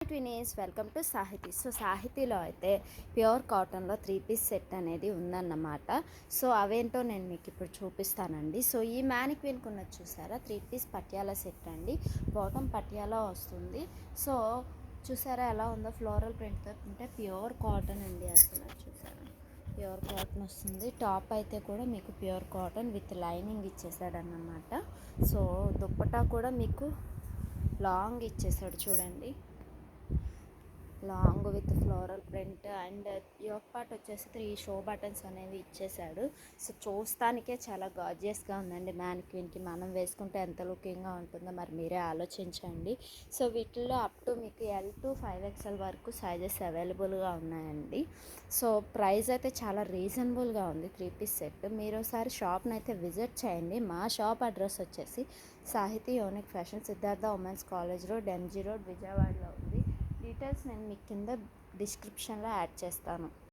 Twinnies welcome to సాహితీ. So సాహితీలో అయితే pure కాటన్లో 3 పీస్ సెట్ అనేది ఉందన్నమాట. సో అవేంటో నేను మీకు ఇప్పుడు చూపిస్తానండి. సో ఈ మ్యానిక్విన్కి ఉన్నది చూసారా, 3 పీస్ పట్యాల సెట్ అండి. బాటమ్ పట్యాల వస్తుంది. సో చూసారా ఎలా ఉందో, ఫ్లోరల్ ప్రింట్తో ఉంటే ప్యూర్ కాటన్ అండి. అసలు చూసారా, ప్యూర్ కాటన్ వస్తుంది. టాప్ అయితే కూడా మీకు ప్యూర్ కాటన్ విత్ లైనింగ్ ఇచ్చేసాడన్నమాట. సో దుప్పటా కూడా మీకు లాంగ్ ఇచ్చేసాడు చూడండి, long with floral print. And yoke part వచ్చేసి 3 షో బటన్స్ అనేవి ఇచ్చేసాడు. సో చూస్తానికే చాలా గార్జియస్గా ఉందండి. మ్యానిక్విన్కి మనం వేసుకుంటే ఎంత లుకింగ్గా ఉంటుందో మరి మీరే ఆలోచించండి. సో వీటిల్లో అప్ టు మీకు L to 5XL వరకు సైజెస్ అవైలబుల్గా ఉన్నాయండి. సో ప్రైస్ అయితే చాలా రీజనబుల్గా ఉంది 3 పీస్ సెట్. మీరు ఒకసారి షాప్ని అయితే విజిట్ చేయండి. మా షాప్ అడ్రస్ వచ్చేసి సాహితీ unique fashion, Siddhartha women's college road, MG road, విజయవాడలో ఉంది. డీటెయిల్స్ నేను మీకు కింద డిస్క్రిప్షన్లో యాడ్ చేస్తాను.